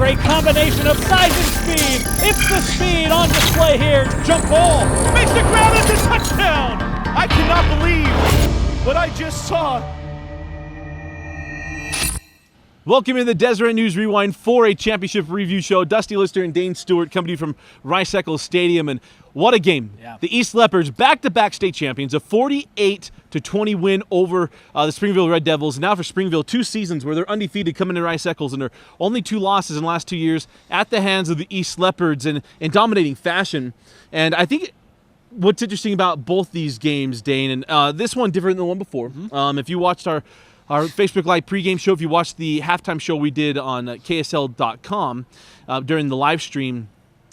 great combination of size and speed. It's the speed on display here. Jump ball. Makes the grab. It's a touchdown. I cannot believe what I just saw. Welcome to the Deseret News Rewind for a championship review show. Dusty Lister and Dane Stewart coming to you from Rice Eccles Stadium, and what a game. Yeah. The East Leopards, back-to-back state champions, a 48-20 win over the Springville Red Devils. Now for Springville, 2 seasons where they're undefeated coming to Rice Eccles, and they're only 2 losses in the last 2 years at the hands of the East Leopards in dominating fashion. And I think what's interesting about both these games, Dane, and this one different than the one before. If you watched our Facebook Live pregame show, if you watched the halftime show we did on KSL.com during the live stream,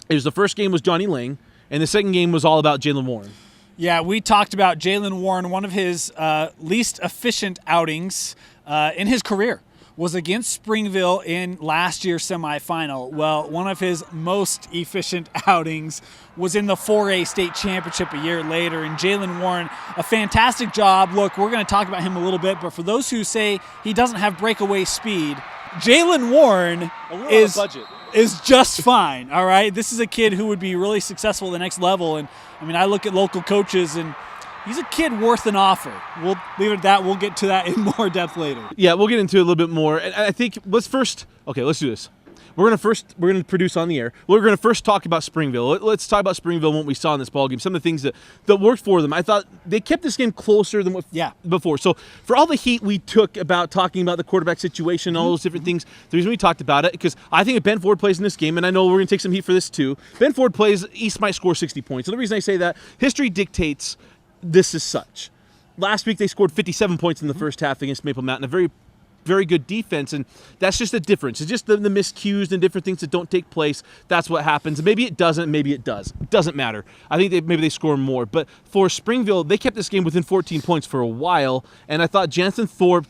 the first game was Johnny Lang, and the second game was all about Jalen Warren. Yeah, we talked about Jalen Warren. One of his least efficient outings in his career was against Springville in last year's semifinal. Well, one of his most efficient outings was in the 4A state championship a year later. And Jalen Warren, a fantastic job. Look, we're going to talk about him a little bit, but for those who say he doesn't have breakaway speed, Jalen Warren is just fine, all right? This is a kid who would be really successful at the next level. And, I mean, I look at local coaches, and he's a kid worth an offer. We'll leave it at that. We'll get to that in more depth later. Yeah, we'll get into it a little bit more. And I think let's do this. We're gonna produce on the air. We're gonna first talk about Springville. Let's talk about Springville and what we saw in this ballgame. Some of the things that worked for them. I thought they kept this game closer than before. So for all the heat we took about talking about the quarterback situation, all those different things, the reason we talked about it, because I think if Ben Ford plays in this game, and I know we're gonna take some heat for this too, Ben Ford plays, East might score 60 points. And the reason I say that, history dictates this is such. Last week they scored 57 points in the first half against Maple Mountain, a very, very good defense, and that's just the difference. It's just the miscues and different things that don't take place. That's what happens. Maybe it doesn't, maybe it does. It doesn't matter. I think maybe they score more. But for Springville, they kept this game within 14 points for a while, and I thought Jansen Thorpe,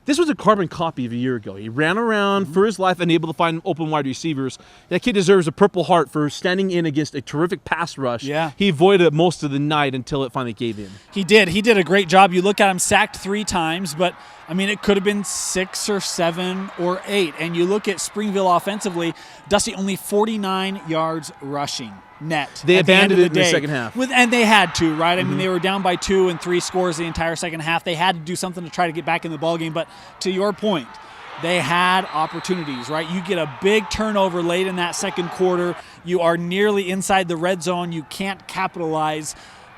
this was a carbon copy of a year ago. He ran around for his life and able to find open wide receivers. That kid deserves a Purple Heart for standing in against a terrific pass rush. Yeah. He avoided it most of the night until it finally gave in. He did. He did a great job. You look at him, sacked 3 times, but I mean, it could have been 6 or 7 or 8. And you look at Springville offensively, Dusty, only 49 yards rushing net. They abandoned it in the second half. And they had to, right? I mean, they were down by 2 and 3 scores the entire second half. They had to do something to try to get back in the ballgame. But to your point, they had opportunities, right? You get a big turnover late in that second quarter. You are nearly inside the red zone. You can't capitalize.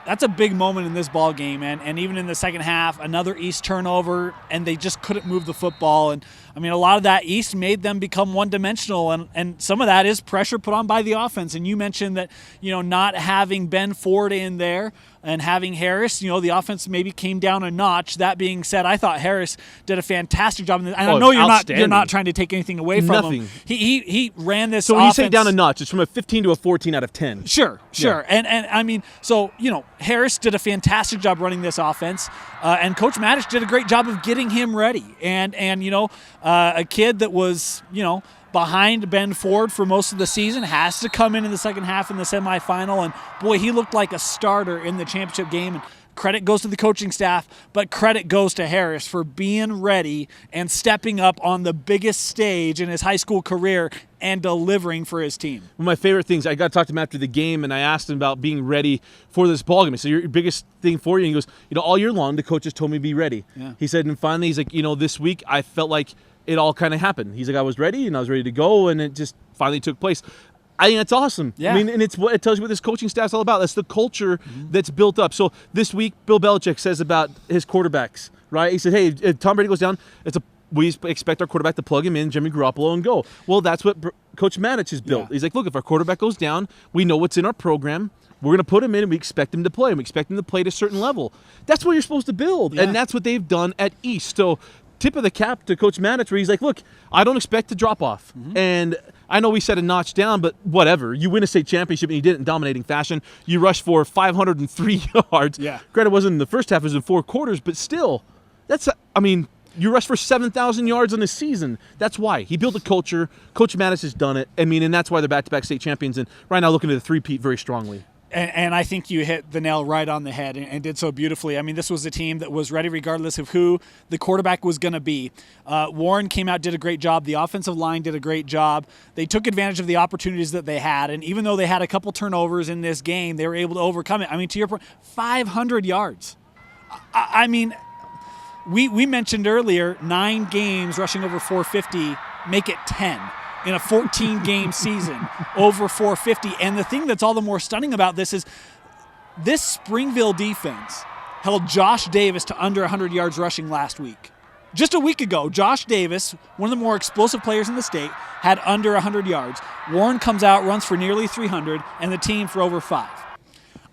That's a big moment in this ball game, and even in the second half, another East turnover, and they just couldn't move the football. And I mean, a lot of that East made them become one-dimensional, and some of that is pressure put on by the offense. And you mentioned that, not having Ben Ford in there and having Harris, the offense maybe came down a notch. That being said, I thought Harris did a fantastic job. And I know you're not trying to take anything away from him. He ran this. So when offense, you say down a notch, it's from a 15 to a 14 out of 10. Sure. Yeah. And I mean, so Harris did a fantastic job running this offense, and Coach Maddox did a great job of getting him ready. And a kid that was behind Ben Ford for most of the season has to come in the second half in the semifinal, and boy, he looked like a starter in the championship game. And credit goes to the coaching staff, but credit goes to Harris for being ready and stepping up on the biggest stage in his high school career and delivering for his team. One of my favorite things, I got to talk to him after the game, and I asked him about being ready for this ballgame. So your biggest thing for you? And he goes, all year long, the coaches told me to be ready. Yeah. He said, and finally, he's like, this week, I felt like it all kind of happened. He's like, I was ready, and I was ready to go, and it just finally took place. I think that's awesome. Yeah. I mean, and it tells you what this coaching staff's all about. That's the culture that's built up. So this week, Bill Belichick says about his quarterbacks, right? He said, hey, if Tom Brady goes down, we expect our quarterback to plug him in, Jimmy Garoppolo, and go. Well, that's what Coach Maddox has built. Yeah. He's like, look, if our quarterback goes down, we know what's in our program. We're going to put him in, and we expect him to play. And we expect him to play at a certain level. That's what you're supposed to build, and that's what they've done at East. So tip of the cap to Coach Maddox, where he's like, look, I don't expect to drop off. And I know we set a notch down, but whatever. You win a state championship, and you did it in dominating fashion. You rushed for 503 yards. Yeah. Granted, it wasn't in the first half. It was in 4 quarters, but still, you rushed for 7,000 yards in a season. That's why. He built a culture. Coach Maddox has done it. And that's why they're back-to-back state champions, and right now looking at a three-peat very strongly. And I think you hit the nail right on the head and did so beautifully. I mean, this was a team that was ready regardless of who the quarterback was going to be. Warren came out, did a great job. The offensive line did a great job. They took advantage of the opportunities that they had. And even though they had a couple turnovers in this game, they were able to overcome it. I mean, to your point, 500 yards. I mean, we mentioned earlier 9 games rushing over 450, make it 10. In a 14-game season, over 450. And the thing that's all the more stunning about this is this Springville defense held Josh Davis to under 100 yards rushing last week. Just a week ago, Josh Davis, one of the more explosive players in the state, had under 100 yards. Warren comes out, runs for nearly 300, and the team for over 5.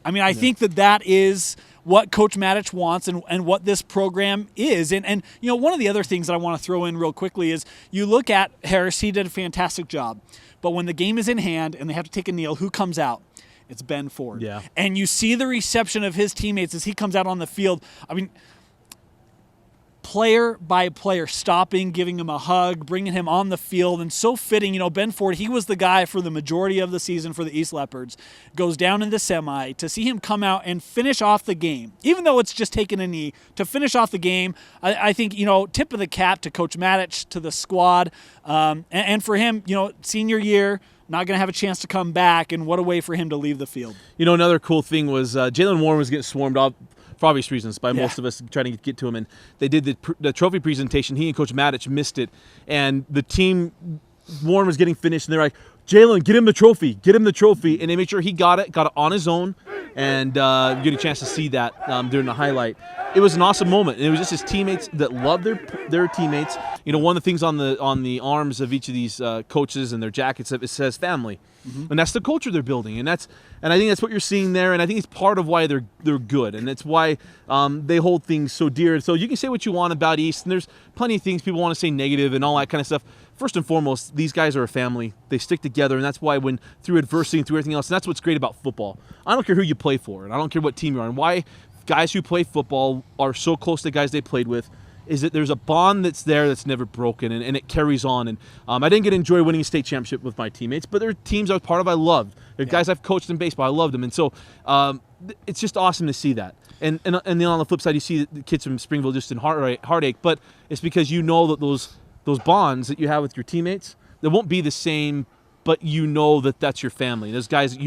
I mean, I think that is what Coach Matich wants and what this program is. And you know, one of the other things that I want to throw in real quickly is you look at Harris, he did a fantastic job. But when the game is in hand and they have to take a kneel, who comes out? It's Ben Ford. Yeah. And you see the reception of his teammates as he comes out on the field. I mean, player by player, stopping, giving him a hug, bringing him on the field, and so fitting. You know, Ben Ford, he was the guy for the majority of the season for the East Leopards, goes down in the semi. To see him come out and finish off the game, even though it's just taking a knee, to finish off the game, I think, you know, tip of the cap to Coach Matich, to the squad, and for him, you know, senior year, not going to have a chance to come back, and what a way for him to leave the field. You know, another cool thing was Jalen Warren was getting swarmed off for obvious reasons by most of us trying to get to him, and they did the trophy presentation. He and Coach Matich missed it, and the team, Warren was getting finished, and they're like, Jalen, get him the trophy, and they made sure he got it on his own, and you get a chance to see that during the highlight. It was an awesome moment, and it was just his teammates that love their teammates. You know, one of the things on the arms of each of these coaches and their jackets, it says family. And that's the culture they're building, and I think that's what you're seeing there, and I think it's part of why they're good, and it's why they hold things so dear. So you can say what you want about East, and there's plenty of things people want to say negative and all that kind of stuff. First and foremost, these guys are a family. They stick together, and that's why when through adversity and through everything else, and that's what's great about football. I don't care who you play for, and I don't care what team you're on. Why guys who play football are so close to guys they played with is that there's a bond that's there that's never broken, and it carries on. And I didn't get to enjoy winning a state championship with my teammates, but they're teams I was part of I loved. They're guys I've coached in baseball. I loved them. And so it's just awesome to see that. And then on the flip side, you see the kids from Springville just in heartache, but it's because you know that those bonds that you have with your teammates, they won't be the same, but you know that that's your family. Those guys that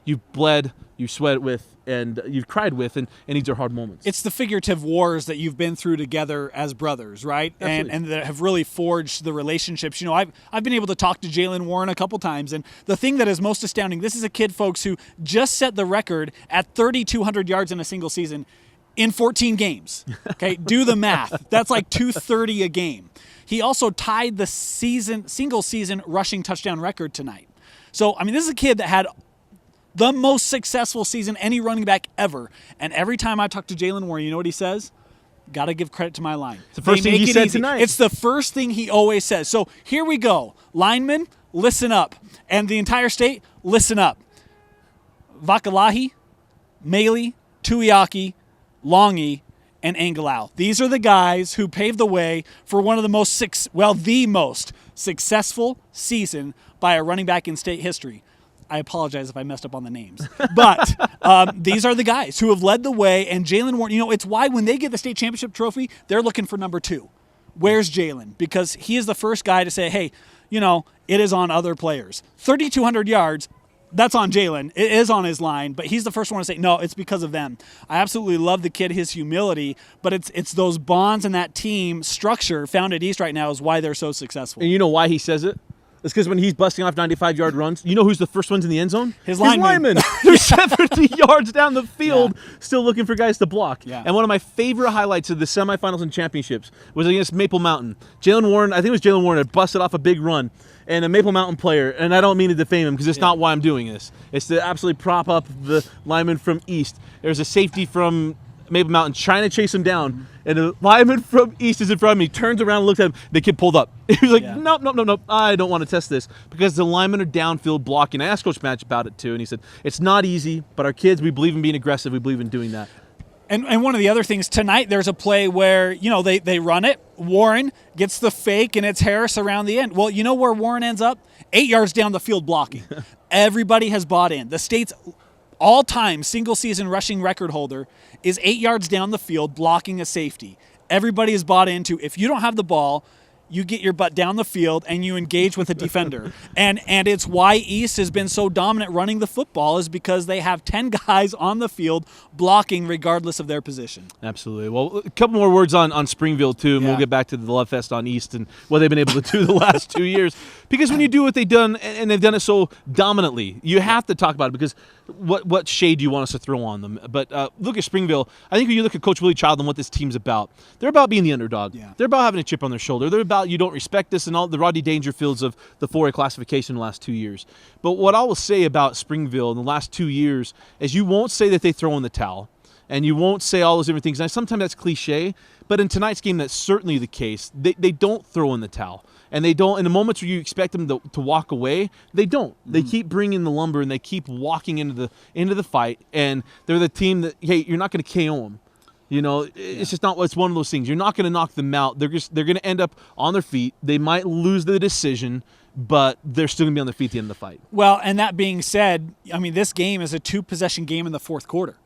you've bled, you sweat with, and you've cried with, and these are hard moments. It's the figurative wars that you've been through together as brothers, right? And that have really forged the relationships. You know, I've been able to talk to Jalen Warren a couple times, and the thing that is most astounding, this is a kid, folks, who just set the record at 3,200 yards in a single season in 14 games. Okay, do the math. That's like 230 a game. He also tied the single season rushing touchdown record tonight. So, I mean, this is a kid that had the most successful season any running back ever. And every time I talk to Jalen Warren, you know what he says? Got to give credit to my line. It's the first thing he said tonight. It's the first thing he always says. So here we go. Linemen, listen up. And the entire state, listen up. Vakalahi, Maley, Tuiaki, Longy, and Angalau. These are the guys who paved the way for one of the the most successful season by a running back in state history. I apologize if I messed up on the names. But these are the guys who have led the way, and Jalen Warren, you know, it's why when they get the state championship trophy, they're looking for number 2. Where's Jalen? Because he is the first guy to say, hey, you know, it is on other players. 3,200 yards, that's on Jalen. It is on his line, but he's the first one to say, no, it's because of them. I absolutely love the kid, his humility, but it's those bonds and that team structure found at East right now is why they're so successful. And you know why he says it? It's because when he's busting off 95-yard runs, you know who's the first ones in the end zone? His linemen. They're 70 yards down the field, still looking for guys to block. Yeah. And one of my favorite highlights of the semifinals and championships was against Maple Mountain. Jalen Warren, I think it was Jalen Warren, had busted off a big run. And a Maple Mountain player, and I don't mean to defame him because it's not why I'm doing this. It's to absolutely prop up the lineman from East. There's a safety from Maple Mountain trying to chase him down, and a lineman from East is in front of me, turns around and looks at him. The kid pulled up. He was like, nope, I don't want to test this because the linemen are downfield blocking. I asked Coach Match about it too, and he said, it's not easy, but our kids, we believe in being aggressive. We believe in doing that. And one of the other things, tonight there's a play where, you know, they run it. Warren gets the fake, and it's Harris around the end. Well, you know where Warren ends up? 8 yards down the field blocking. Everybody has bought in. The state's all-time single-season rushing record holder, is 8 yards down the field blocking a safety. Everybody is bought into, if you don't have the ball, you get your butt down the field and you engage with a defender. And it's why East has been so dominant running the football, is because they have 10 guys on the field blocking regardless of their position. Absolutely. Well, a couple more words on Springville, too, and we'll get back to the Love Fest on East and what they've been able to do the last 2 years. Because when you do what they've done, and they've done it so dominantly, you have to talk about it, because what shade do you want us to throw on them? But look at Springville. I think when you look at Coach Willie Child and what this team's about, they're about being the underdog. Yeah. They're about having a chip on their shoulder. They're about you don't respect us and all the Rodney Dangerfields of the 4A classification in the last 2 years. But what I will say about Springville in the last 2 years is you won't say that they throw in the towel, and you won't say all those different things. Now, sometimes that's cliche, but in tonight's game, that's certainly the case. They don't throw in the towel. And they don't, in the moments where you expect them to walk away, they don't. They keep bringing the lumber, and they keep walking into the fight. And they're the team that, hey, you're not going to KO them. You know, it's just not. It's one of those things. You're not going to knock them out. They're going to end up on their feet. They might lose the decision, but they're still going to be on their feet at the end of the fight. Well, and that being said, I mean, this game is a 2-possession game in the fourth quarter.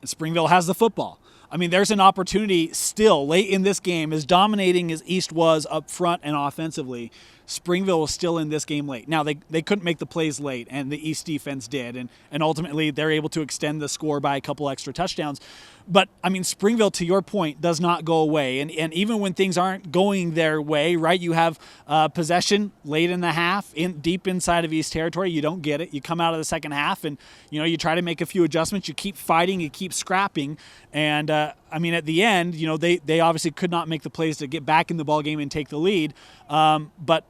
And Springville has the football. I mean, there's an opportunity still late in this game, as dominating as East was up front and offensively. Springville was still in this game late. Now, they couldn't make the plays late, and the East defense did, and ultimately they're able to extend the score by a couple extra touchdowns. But, I mean, Springville, to your point, does not go away. And even when things aren't going their way, right, you have possession late in the half, deep inside of East territory. You don't get it. You come out of the second half, and, you know, you try to make a few adjustments. You keep fighting. You keep scrapping. And, I mean, at the end, you know, they obviously could not make the plays to get back in the ball game and take the lead. But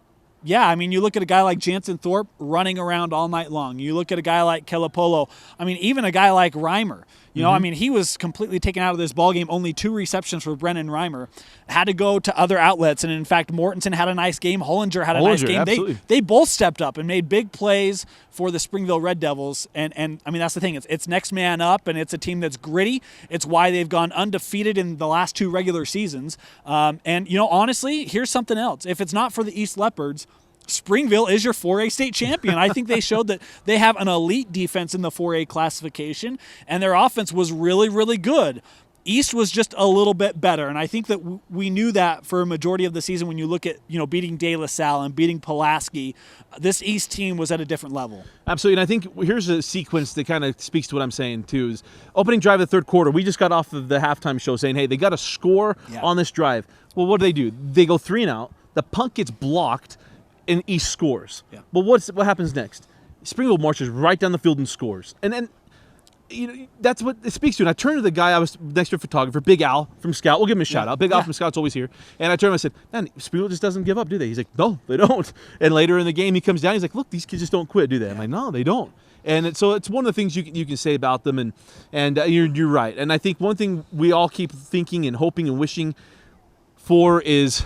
yeah, I mean, you look at a guy like Jansen Thorpe running around all night long. You look at a guy like Kelapolo. I mean, even a guy like Reimer. You know, I mean, he was completely taken out of this ballgame. Only 2 receptions for Brennan Reimer. Had to go to other outlets. And, in fact, Mortensen had a nice game. Hollinger had a nice game. They both stepped up and made big plays for the Springville Red Devils. And I mean, that's the thing. It's next man up, and it's a team that's gritty. It's why they've gone undefeated in the last 2 regular seasons. And, you know, honestly, here's something else. If it's not for the East Leopards, Springville is your 4A state champion. I think they showed that they have an elite defense in the 4A classification, and their offense was really, really good. East was just a little bit better, and I think that we knew that for a majority of the season. When you look at, you know, beating De La Salle and beating Pulaski, this East team was at a different level. Absolutely, and I think here's a sequence that kind of speaks to what I'm saying too. Is opening drive of the third quarter, we just got off of the halftime show saying, hey, they got to score on this drive. Well, what do? They go 3 and out. The punt gets blocked, and East scores. Yeah. Well, what happens next? Springville marches right down the field and scores. And then, you know, that's what it speaks to. And I turned to the guy I was next to, a photographer, Big Al from Scout. We'll give him a shout out. Big Al from Scout's always here. And I turned to him and I said, man, Springville just doesn't give up, do they? He's like, no, they don't. And later in the game, he comes down. He's like, look, these kids just don't quit, do they? I'm like, no, they don't. And so it's one of the things you can say about them. And you're right. And I think one thing we all keep thinking and hoping and wishing for is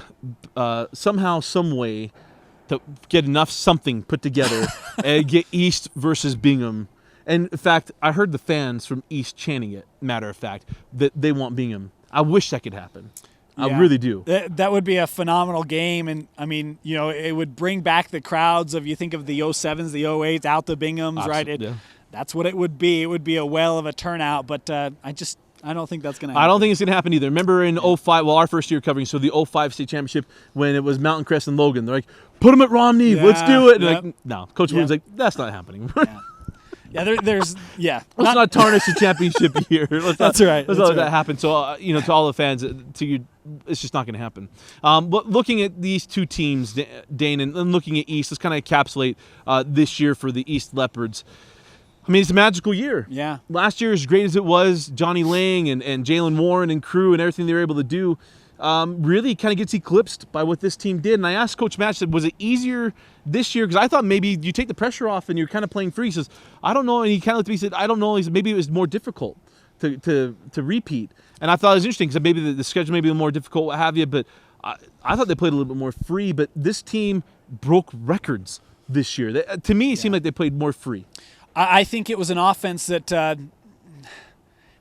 somehow, some way, to get enough something put together and get East versus Bingham. And in fact, I heard the fans from East chanting it, matter of fact, that they want Bingham. I wish that could happen. Yeah. I really do. That would be a phenomenal game. And, I mean, you know, it would bring back the crowds of, you think of the 07s, the 08s, out the Binghams, right? That's what it would be. It would be a whale of a turnout. But I don't think that's going to happen. I don't think it's going to happen either. Remember in 05, well, our first year covering, so the 05 state championship, when it was Mountain Crest and Logan, they're like, put them at Romney, let's do it. And like, no, Coach Williams like, that's not happening. Let's not tarnish the championship here. That's right. Let's not let that happen. So, you know, to all the fans, it's just not going to happen. But looking at these two teams, Dane, and looking at East, let's kind of encapsulate this year for the East Leopards. I mean, it's a magical year. Yeah. Last year, as great as it was, Johnny Lang and Jalen Warren and crew and everything they were able to do, really kind of gets eclipsed by what this team did. And I asked Coach Match, said, was it easier this year? Because I thought maybe you take the pressure off and you're kind of playing free. He says, I don't know. And he kind of looked at me and said, I don't know. He said, maybe it was more difficult to repeat. And I thought it was interesting because maybe the schedule may be more difficult, what have you. But I thought they played a little bit more free. But this team broke records this year. To me, it seemed like they played more free. I think it was an offense that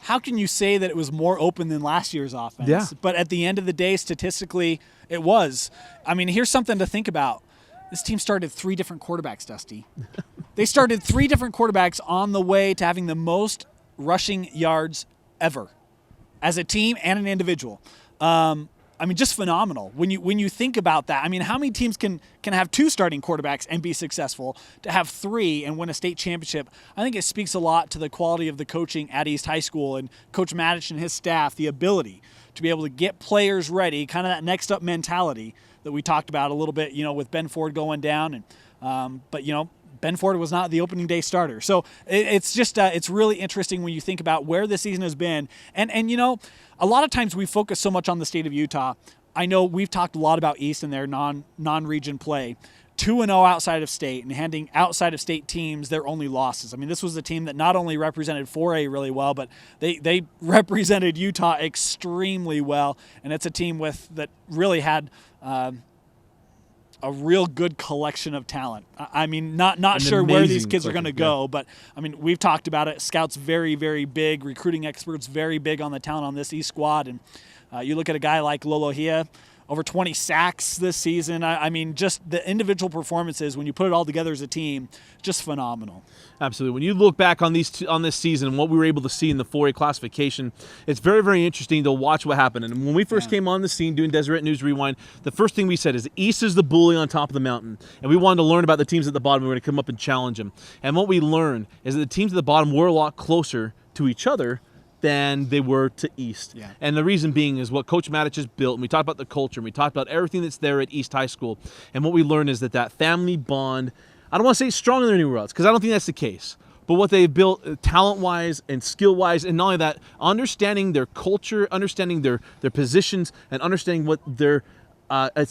how can you say that it was more open than last year's offense? Yeah. But at the end of the day, statistically, it was. I mean, here's something to think about. This team started 3 different quarterbacks, Dusty. They started 3 different quarterbacks on the way to having the most rushing yards ever as a team and an individual. I mean, just phenomenal. When you think about that, I mean, how many teams can have 2 starting quarterbacks and be successful? To have 3 and win a state championship, I think it speaks a lot to the quality of the coaching at East High School and Coach Madich and his staff, the ability to be able to get players ready, kind of that next up mentality that we talked about a little bit, with Ben Ford going down. And but Ben Ford was not the opening day starter. So it's just it's really interesting when you think about where the season has been. And a lot of times we focus so much on the state of Utah. I know we've talked a lot about East and their non-region play. 2-0 outside of state and handing outside of state teams their only losses. I mean, this was a team that not only represented 4A really well, but they represented Utah extremely well. And it's a team that really had a real good collection of talent. I mean, not sure where these kids are going to go, but I mean, we've talked about it. Scouts very, very big. Recruiting experts very big on the talent on this East squad. And you look at a guy like Lolohea, over 20 sacks this season. I mean, just the individual performances, when you put it all together as a team, just phenomenal. Absolutely. When you look back on this season and what we were able to see in the 4A classification, it's very, very interesting to watch what happened. And when we first came on the scene doing Deseret News Rewind, the first thing we said is East is the bully on top of the mountain. And we wanted to learn about the teams at the bottom. We were going to come up and challenge them. And what we learned is that the teams at the bottom were a lot closer to each other than they were to East. Yeah. And the reason being is what Coach Madich has built, and we talked about the culture, and we talked about everything that's there at East High School. And what we learned is that family bond, I don't want to say it's stronger than anywhere else, because I don't think that's the case. But what they've built talent-wise and skill-wise, and not only that, understanding their culture, understanding their positions, and understanding what their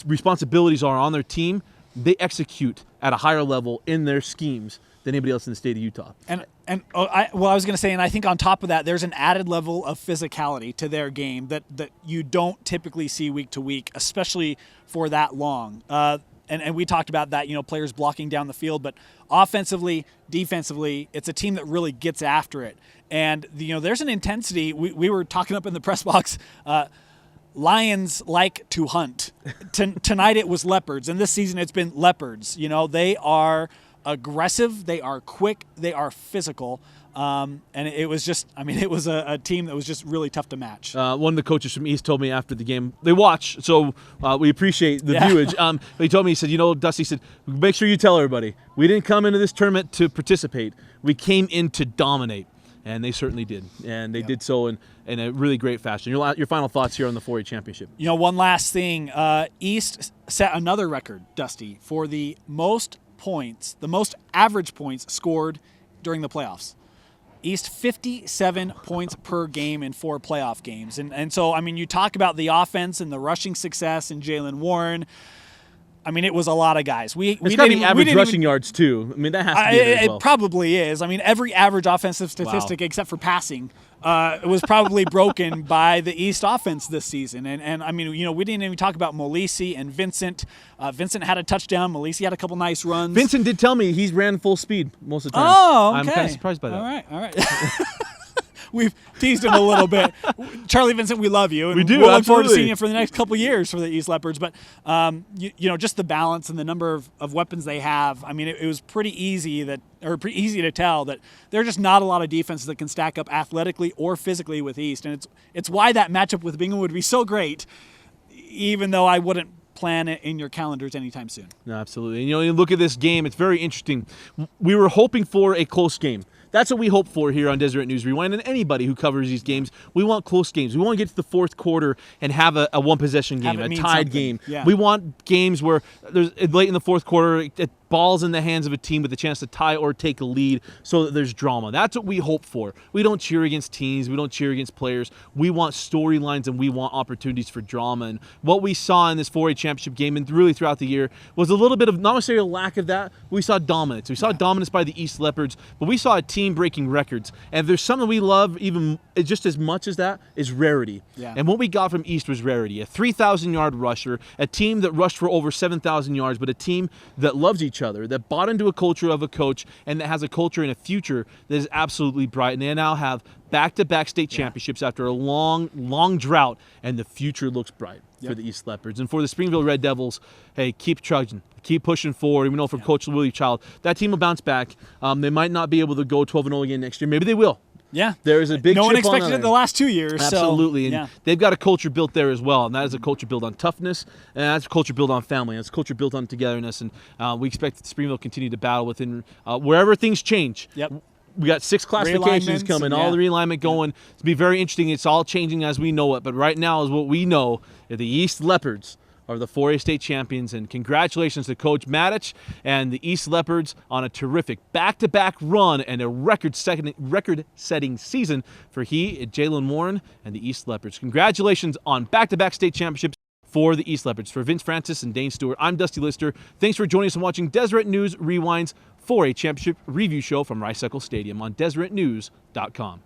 responsibilities are on their team, they execute at a higher level in their schemes than anybody else in the state of Utah. I was going to say, and I think on top of that, there's an added level of physicality to their game that you don't typically see week to week, especially for that long. And we talked about that, players blocking down the field, but offensively, defensively, it's a team that really gets after it. And, there's an intensity. We were talking up in the press box, Lions like to hunt. Tonight it was Leopards, and this season it's been Leopards. They are aggressive, they are quick, they are physical. And it was just, it was a team that was just really tough to match. One of the coaches from East told me after the game, they watch, so we appreciate the viewage. But he told me, he said, Dusty said, make sure you tell everybody, we didn't come into this tournament to participate. We came in to dominate. And they certainly did. And they did so in a really great fashion. Your final thoughts here on the 4A championship. One last thing. East set another record, Dusty, for the most average points scored during the playoffs. East 57 points per game in 4 playoff games. And so, you talk about the offense and the rushing success in Jalen Warren. It was a lot of guys. It's got to be average rushing yards, too. That has to be it as well. It probably is. every average offensive statistic except for passing was probably broken by the East offense this season. And we didn't even talk about Molisi and Vincent. Vincent had a touchdown. Molisi had a couple nice runs. Vincent did tell me he's ran full speed most of the time. Oh, okay. I'm kind of surprised by that. All right. We've teased him a little bit. Charlie Vincent, we love you. And we do. We'll look forward to seeing you for the next couple of years for the East Leopards. But, just the balance and the number of weapons they have. It was pretty easy to tell that there are just not a lot of defenses that can stack up athletically or physically with East. And it's why that matchup with Bingham would be so great, even though I wouldn't plan it in your calendars anytime soon. No, absolutely. And you look at this game, it's very interesting. We were hoping for a close game. That's what we hope for here on Deseret News Rewind, and anybody who covers these games. We want close games. We want to get to the fourth quarter and have a one-possession game, a tied game. Yeah. We want games where there's late in the fourth quarter, ball's in the hands of a team with a chance to tie or take a lead so that there's drama. That's what we hope for. We don't cheer against teams. We don't cheer against players. We want storylines and we want opportunities for drama. And what we saw in this 4A championship game and really throughout the year was a little bit of, not necessarily a lack of that, we saw dominance. We saw dominance by the East Leopards, but we saw a team breaking records. And if there's something we love even just as much as that is rarity. Yeah. And what we got from East was rarity. A 3,000-yard rusher, a team that rushed for over 7,000 yards, but a team that loves each other, that bought into a culture of a coach, and that has a culture and a future that is absolutely bright. And they now have back-to-back state championships after a long, long drought, and the future looks bright for the East Leopards. And for the Springville Red Devils, hey, keep trudging. keep pushing forward. We know from Coach Willie Child, that team will bounce back. They might not be able to go 12-0 again next year. Maybe they will. Yeah. There is a big no one chip on expected it the last 2 years. Absolutely. So, And they've got a culture built there as well. And that is a culture built on toughness. And that's a culture built on family. And that's a culture built on togetherness. And we expect Springville to continue to battle within wherever things change. Yep. We got 6 classifications coming, all the realignment going. It's be very interesting. It's all changing as we know it. But right now is what we know. The East Leopards are the 4A state champions, and congratulations to Coach Matich and the East Leopards on a terrific back-to-back run and a record-setting season for Jalen Warren and the East Leopards. Congratulations on back-to-back state championships for the East Leopards. For Vince Francis and Dane Stewart, I'm Dusty Lister. Thanks for joining us and watching Deseret News Rewinds 4A Championship Review Show from Rice-Eccles Stadium on DeseretNews.com.